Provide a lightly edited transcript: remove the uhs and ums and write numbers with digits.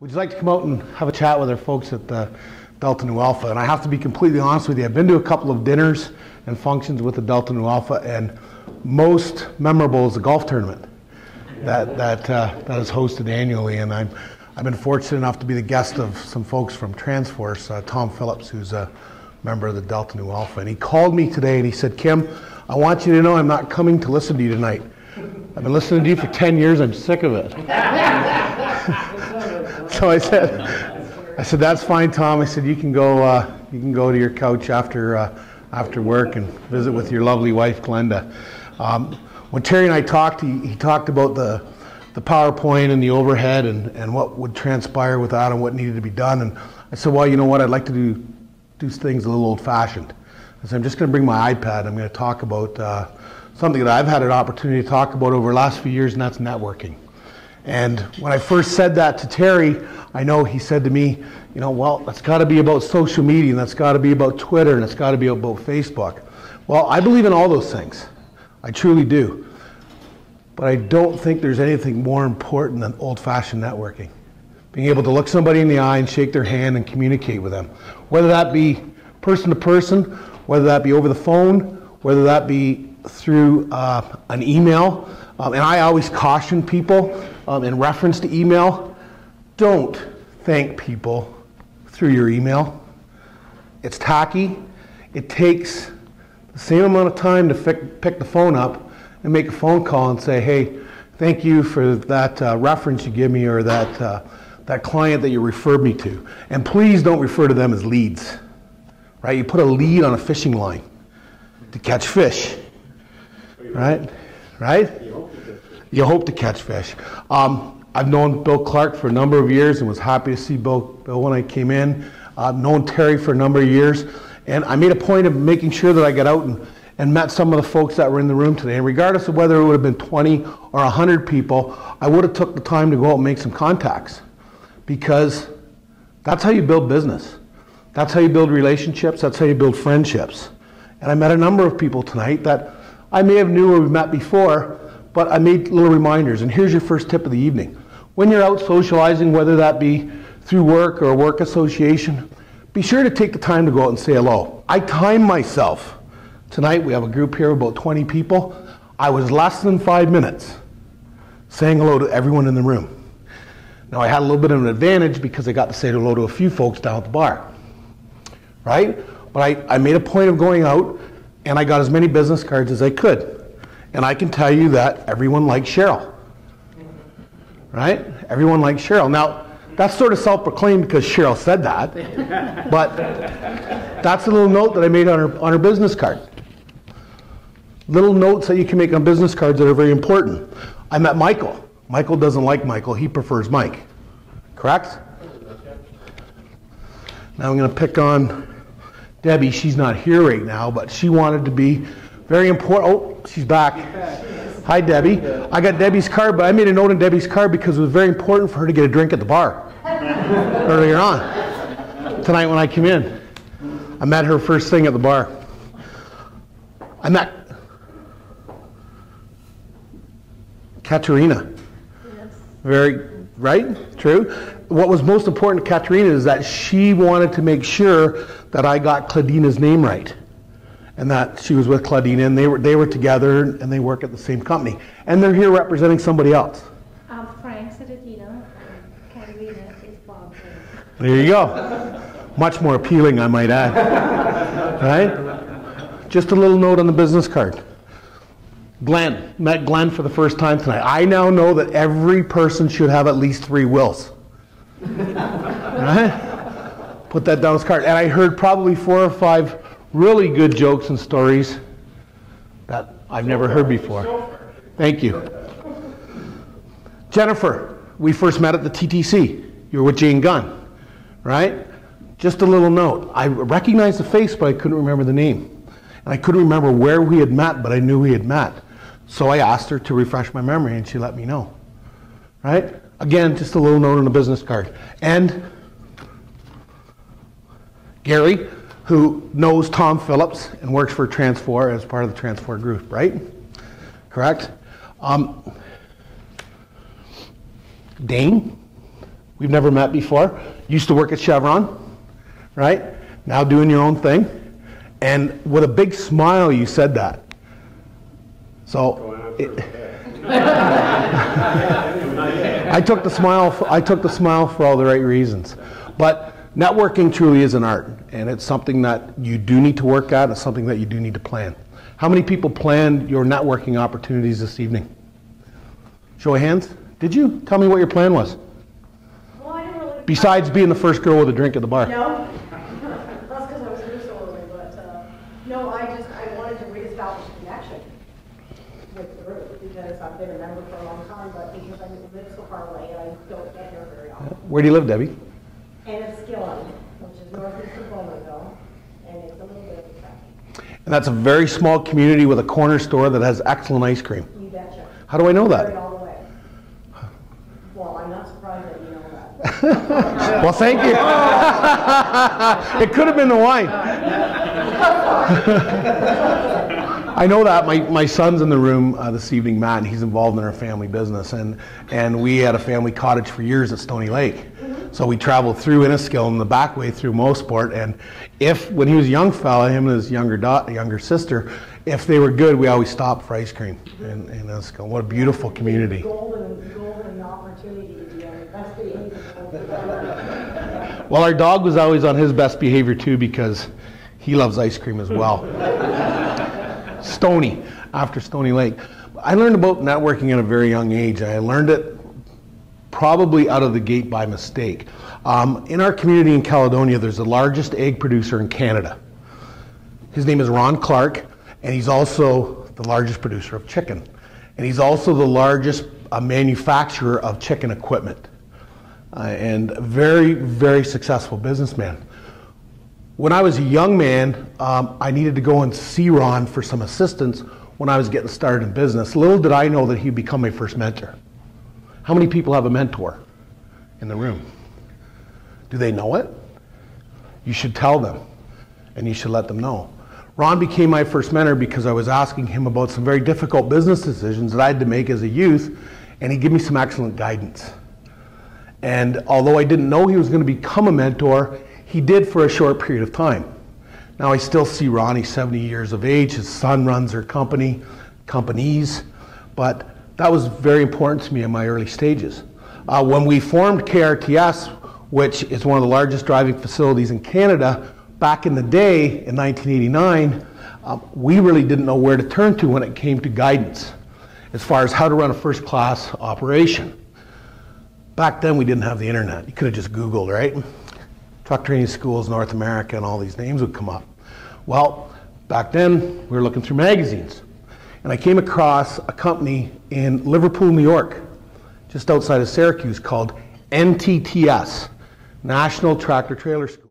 Would you like to come out and have a chat with our folks at the Delta Nu Alpha? And I have to be completely honest with you, I've been to a couple of dinners and functions with the Delta Nu Alpha, and most memorable is the golf tournament that is hosted annually. And I've been fortunate enough to be the guest of some folks from Transforce, Tom Phillips, who's a member of the Delta Nu Alpha. And he called me today and he said, "Kim, I want you to know I'm not coming to listen to you tonight. I've been listening to you for 10 years, I'm sick of it." So I said, "That's fine, Tom." I said, you can go to your couch after work and visit with your lovely wife, Glenda." When Terry and I talked, he talked about the PowerPoint and the overhead and what would transpire with that and what needed to be done. And I said, "Well, you know what? I'd like to do things a little old-fashioned." I said, "I'm just going to bring my iPad. I'm going to talk about something that I've had an opportunity to talk about over the last few years, and that's networking." And when I first said that to Terry, I know he said to me, "Well, that's got to be about social media, and that's got to be about Twitter, and it's got to be about Facebook." Well, I believe in all those things. I truly do. But I don't think there's anything more important than old-fashioned networking. Being able to look somebody in the eye and shake their hand and communicate with them. Whether that be person to person, whether that be over the phone, whether that be through an email. And I always caution people in reference to email, don't thank people through your email. It's tacky. It takes the same amount of time to pick the phone up and make a phone call and say, "Hey, thank you for that reference you give me, or that client that you referred me to." And please don't refer to them as leads, right? You put a lead on a fishing line to catch fish, right? You hope to catch fish. I've known Bill Clark for a number of years and was happy to see Bill when I came in. I've known Terry for a number of years, and I made a point of making sure that I got out and met some of the folks that were in the room today. And regardless of whether it would have been 20 or 100 people, I would have took the time to go out and make some contacts, because that's how you build business. That's how you build relationships. That's how you build friendships. And I met a number of people tonight that I may have knew or we've met before, but I made little reminders. And here's your first tip of the evening. When you're out socializing, whether that be through work or a work association, be sure to take the time to go out and say hello. I time myself. Tonight we have a group here of about 20 people. I was less than 5 minutes saying hello to everyone in the room. Now I had a little bit of an advantage because I got to say hello to a few folks down at the bar, right? But I made a point of going out, and I got as many business cards as I could. And I can tell you that everyone likes Cheryl, right? Everyone likes Cheryl. Now, that's sort of self-proclaimed because Cheryl said that, but that's a little note that I made on her business card. Little notes that you can make on business cards that are very important. I met Michael. Michael doesn't like Michael. He prefers Mike. Correct? Now I'm going to pick on Debbie. She's not here right now, but she wanted to be very important. Oh, she's back. Hi, Debbie. I got Debbie's card, but I made a note on Debbie's card because it was very important for her to get a drink at the bar earlier on tonight when I came in. I met her first thing at the bar. I met Katerina. Yes. Very, right? True. What was most important to Katerina is that she wanted to make sure that I got Claudina's name right, and that she was with Claudina, and they were together, and they work at the same company, and they're here representing somebody else. I'm Frank Sedetino, and Katerina is Bob. There you go. Much more appealing, I might add. Right? Just a little note on the business card. Glenn. Met Glenn for the first time tonight. I now know that every person should have at least 3 wills. Right? Put that down on his card. And I heard probably 4 or 5 really good jokes and stories that I've never heard before. Thank you. Jennifer, we first met at the TTC. You were with Jane Gunn, right? Just a little note. I recognized the face, but I couldn't remember the name. And I couldn't remember where we had met, but I knew we had met. So I asked her to refresh my memory, and she let me know. Right? Again, just a little note on the business card. And Gary, who knows Tom Phillips and works for Transfor as part of the Transfor group, right? Correct? Dane, We've never met before. Used to work at Chevron, right? Now doing your own thing. And with a big smile, you said that. So I took the smile for all the right reasons. But networking truly is an art, and it's something that you do need to work at. It's something that you do need to plan. How many people planned your networking opportunities this evening? Show of hands. Did you? Tell me what your plan was. Well, I didn't really... Besides being the first girl with a drink at the bar. No, that's because I was here so early, but no, I wanted to reestablish a connection with the group because I've been a member for a long time, but because I live so far away, I don't get here very often. Where do you live, Debbie? And it's Skillen, which is northeast of Bowmanville, and it's a little bit of a trek. And that's a very small community with a corner store that has excellent ice cream. You betcha. How do I know Carried that? all the way. Well, I'm not surprised that you know that. Well, thank you. It could have been the wine. I know that. My son's in the room this evening, Matt, and he's involved in our family business. And we had a family cottage for years at Stony Lake. So we traveled through Inniskillen the back way through Mosport. And when he was a young fella, him and his younger sister, if they were good, we always stopped for ice cream in Inniskillen. What a beautiful community. Golden opportunity to be on the best behavior. Well, our dog was always on his best behavior too because he loves ice cream as well. Stony, after Stony Lake. I learned about networking at a very young age. I learned it probably out of the gate by mistake. In our community in Caledonia, there's the largest egg producer in Canada. His name is Ron Clark, and he's also the largest producer of chicken. And he's also the largest manufacturer of chicken equipment. And very, very successful businessman. When I was a young man, I needed to go and see Ron for some assistance when I was getting started in business. Little did I know that he'd become my first mentor. How many people have a mentor in the room? Do they know it? You should tell them, and you should let them know. Ron became my first mentor because I was asking him about some very difficult business decisions that I had to make as a youth, and he gave me some excellent guidance. And although I didn't know he was going to become a mentor, he did for a short period of time. Now I still see Ron, he's 70 years of age, his son runs their companies, but that was very important to me in my early stages. When we formed KRTS, which is one of the largest driving facilities in Canada, back in the day, in 1989, we really didn't know where to turn to when it came to guidance, as far as how to run a first-class operation. Back then, we didn't have the internet. You could have just Googled, right? Truck training schools, North America, and all these names would come up. Well, back then, we were looking through magazines. And I came across a company in Liverpool, New York, just outside of Syracuse, called NTTS, National Tractor Trailer School.